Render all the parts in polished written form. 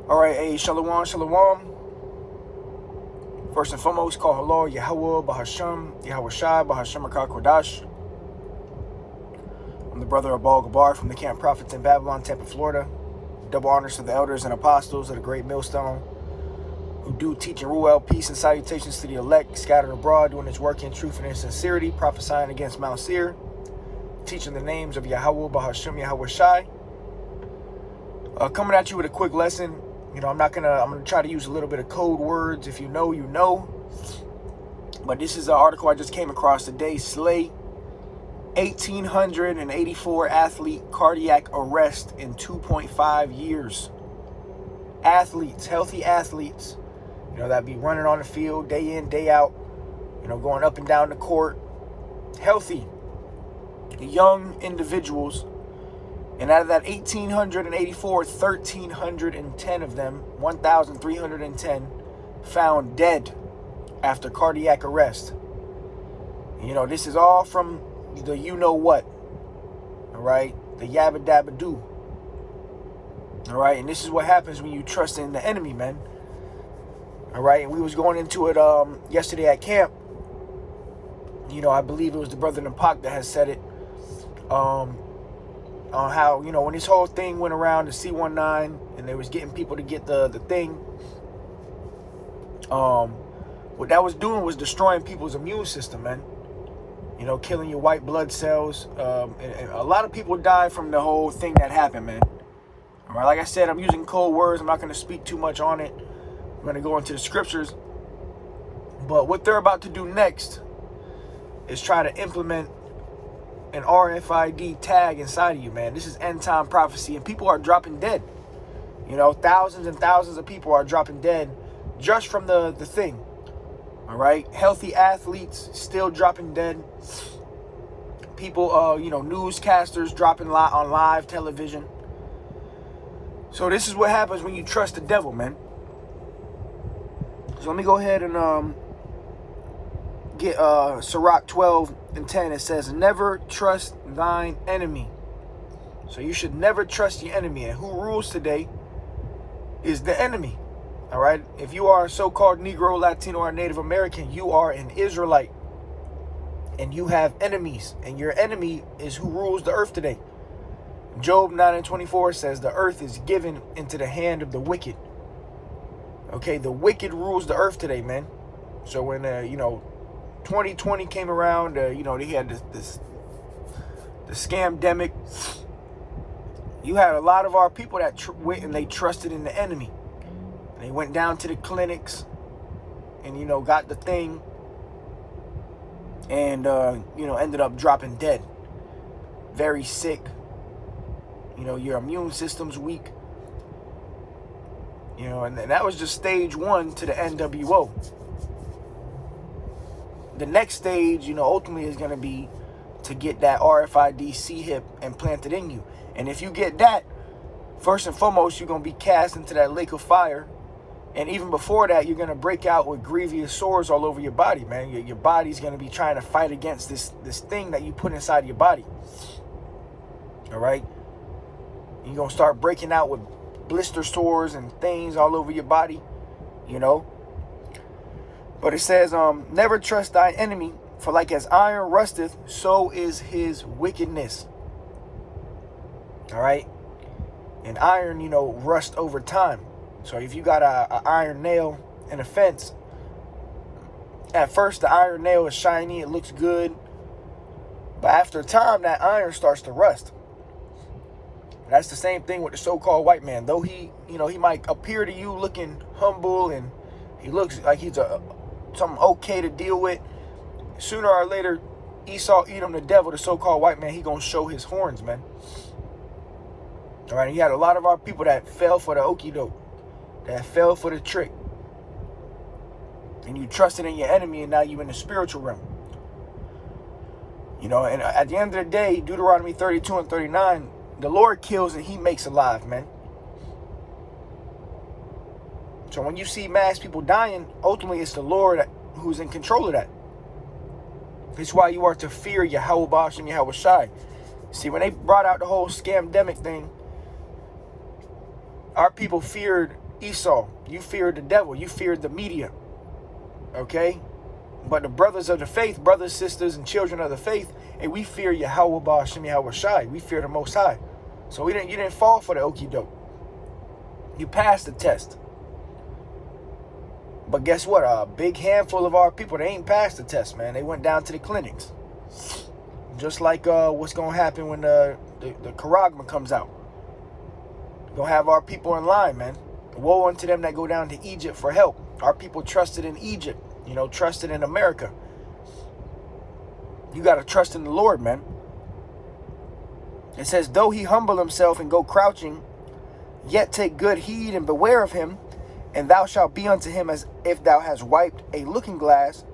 All right, hey, shalom, shalom. First and foremost, call hello, Yahweh, Bahasham, Yahweh Shai, Bahasham Rakah Kodash. I'm the brother of Baal Gabar from the Camp Prophets in Babylon, Tampa, Florida. Double honors to the elders and apostles of the great millstone who do teach and rule out peace and salutations to the elect, scattered abroad, doing his work in truth and in sincerity, prophesying against Mount Seir, teaching the names of Yahweh, Bahasham, Yahweh Shai. Coming at you with a quick lesson. You know, I'm gonna try to use a little bit of code words. If you know, you know. But this is an article I just came across today. Slay 1,884 athlete cardiac arrest in 2.5 years. Athletes, healthy athletes, you know, that be running on the field day in, day out, you know, going up and down the court. Healthy, young individuals. And out of that 1,884, 1,310 of them, 1,310, found dead after cardiac arrest. You know, this is all from the you-know-what, all right? The yabba-dabba-doo, all right? And this is what happens when you trust in the enemy, man, all right? And we was going into it yesterday at camp. You know, I believe it was the brother Napak that has said it, on how, you know, when this whole thing went around, the C-19, and they was getting people to get the thing, what that was doing was destroying people's immune system, man. You know, killing your white blood cells. And a lot of people died from the whole thing that happened, man. All right, like I said, I'm using cold words. I'm not going to speak too much on it. I'm going to go into the scriptures. But what they're about to do next is try to implement an RFID tag inside of you, man. This is end time prophecy, and people are dropping dead. You know, thousands and thousands of people are dropping dead just from the thing. All right, healthy athletes still dropping dead. People, you know, newscasters dropping on live television. So this is what happens when you trust the devil, man. So let me go ahead and get Sirach 12:10. It says, never trust thine enemy. So you should never trust your enemy. And who rules today is the enemy. All right. If you are a so-called Negro, Latino, or Native American, you are an Israelite. And you have enemies. And your enemy is who rules the earth today. Job 9:24 says the earth is given into the hand of the wicked. Okay. The wicked rules the earth today, man. So when, you know, 2020 came around, you know, they had the scamdemic. You had a lot of our people that went and they trusted in the enemy. And they went down to the clinics and, you know, got the thing and, you know, ended up dropping dead. Very sick. You know, your immune system's weak. You know, and that was just stage 1 to the NWO. The next stage, you know, ultimately is going to be to get that RFID C-hip implanted in you. And if you get that, first and foremost, you're going to be cast into that lake of fire. And even before that, you're going to break out with grievous sores all over your body, man. Your body's going to be trying to fight against this thing that you put inside your body. All right? You're going to start breaking out with blister sores and things all over your body, you know. But it says, never trust thy enemy, for like as iron rusteth, so is his wickedness. All right? And iron, you know, rust over time. So if you got a iron nail in a fence, at first the iron nail is shiny, it looks good. But after time, that iron starts to rust. That's the same thing with the so-called white man. Though he, you know, he might appear to you looking humble and he looks like he's something okay to deal with. Sooner or later, Esau, Edom, the devil, the so-called white man, he gonna show his horns, man. All right, you had a lot of our people that fell for the okie doke, that fell for the trick. And you trusted in your enemy, and now you in the spiritual realm. You know, and at the end of the day, Deuteronomy 32:39, the Lord kills and he makes alive, man. So when you see mass people dying, ultimately it's the Lord who's in control of that. This is why you are to fear Yahweh Bash and Yahweh Shai. See, when they brought out the whole scamdemic thing, our people feared Esau, you feared the devil. You feared the media. Okay? But the brothers of the faith, brothers, sisters, and children of the faith, and we fear Yahweh Ba'ashem Yahweh Shai. We fear the Most High. So you didn't fall for the okie doke. You passed the test. But guess what? A big handful of our people, they ain't passed the test, man. They went down to the clinics. Just like what's going to happen when the Charagma comes out. We're going to have our people in line, man. Woe unto them that go down to Egypt for help. Our people trusted in Egypt, trusted in America. You got to trust in the Lord, man. It says, though he humble himself and go crouching, yet take good heed and beware of him, and thou shalt be unto him as if thou hast wiped a looking glass,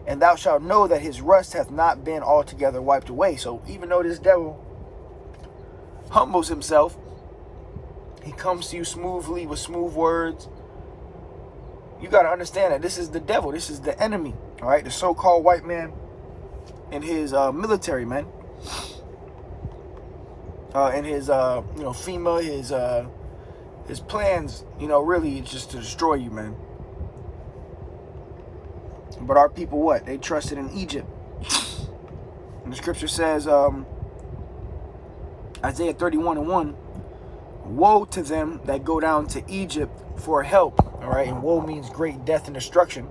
and thou shalt know that his rust hath not been altogether wiped away. So even though this devil humbles himself, he comes to you smoothly with smooth words. You got to understand that this is the devil. This is the enemy, all right? The so-called white man and his military, man. And his, FEMA, his plans, really it's just to destroy you, man. But our people, what? They trusted in Egypt. And the scripture says, Isaiah 31:1, woe to them that go down to Egypt for help. All right, and woe means great death and destruction.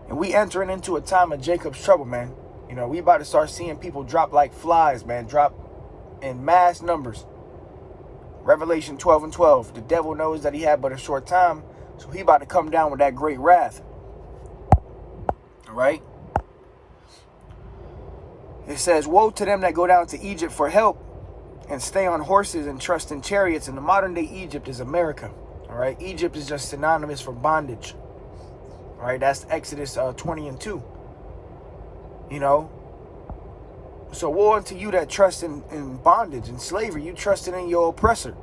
And we entering into a time of Jacob's trouble, man. We about to start seeing people drop like flies, man. Drop in mass numbers. Revelation 12:12. The devil knows that he had but a short time, so he about to come down with that great wrath. All right. It says, woe to them that go down to Egypt for help and stay on horses and trust in chariots. And the modern day Egypt is America. All right. Egypt is just synonymous for bondage. All right. That's Exodus 20:2. So woe unto you that trust in bondage and slavery. You trusted in your oppressor.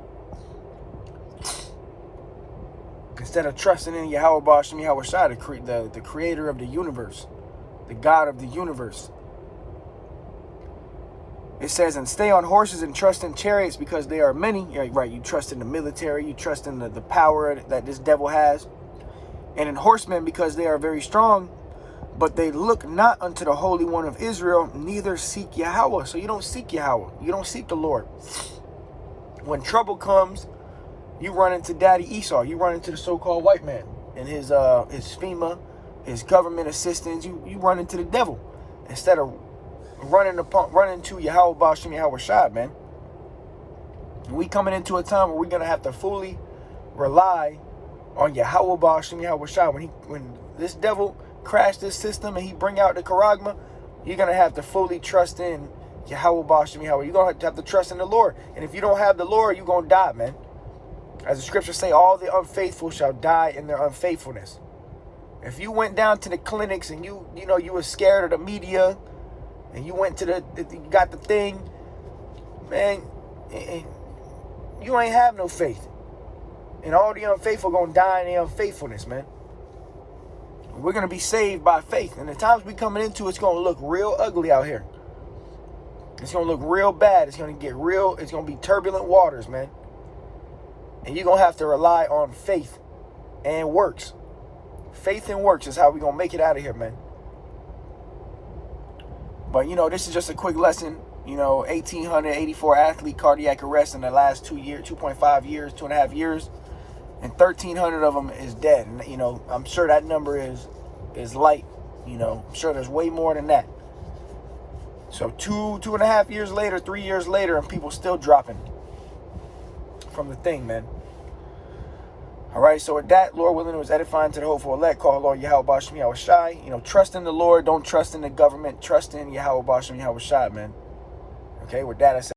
Instead of trusting in Yahweh Ba'ashem Yahweh Shai, the creator of the universe. The God of the universe. It says, and stay on horses and trust in chariots because they are many. Yeah, right, you trust in the military. You trust in the power that this devil has. And in horsemen because they are very strong. But they look not unto the Holy One of Israel, neither seek Yahweh. So you don't seek Yahweh. You don't seek the Lord. When trouble comes, you run into Daddy Esau. You run into the so-called white man and his FEMA, his government assistants. You run into the devil instead of running to Yahweh Ba'ashem Yahweh Shai, man. We coming into a time where we're gonna have to fully rely on Yahweh Ba'ashem Yahweh Shai. When this devil crash this system and he bring out the Charagma, you're going to have to fully trust in Yahweh Ba'ashem Yahweh. You're going to have to trust in the Lord. And if you don't have the Lord, you're going to die, man. As the scriptures say, all the unfaithful shall die in their unfaithfulness. If you went down to the clinics and you were scared of the media and you went to you got the thing, man, and you ain't have no faith. And all the unfaithful going to die in their unfaithfulness, man. We're going to be saved by faith. And the times we coming into, it's going to look real ugly out here. It's going to look real bad. It's going to get real. It's going to be turbulent waters, man. And you're going to have to rely on faith and works. Faith and works is how we're going to make it out of here, man. But, this is just a quick lesson. 1,884 athlete cardiac arrest in the last 2.5 years, 2.5 years. And 1,300 of them is dead. And, I'm sure that number is light. I'm sure there's way more than that. So 2.5 years later, 3 years later, and people still dropping from the thing, man. All right, so with that, Lord willing, it was edifying to the hopeful elect. Call Lord Yahweh Ba'ashem Yahweh Shai. Trust in the Lord. Don't trust in the government. Trust in Yahweh Ba'ashem Yahweh Shai, man. Okay, with that, I said.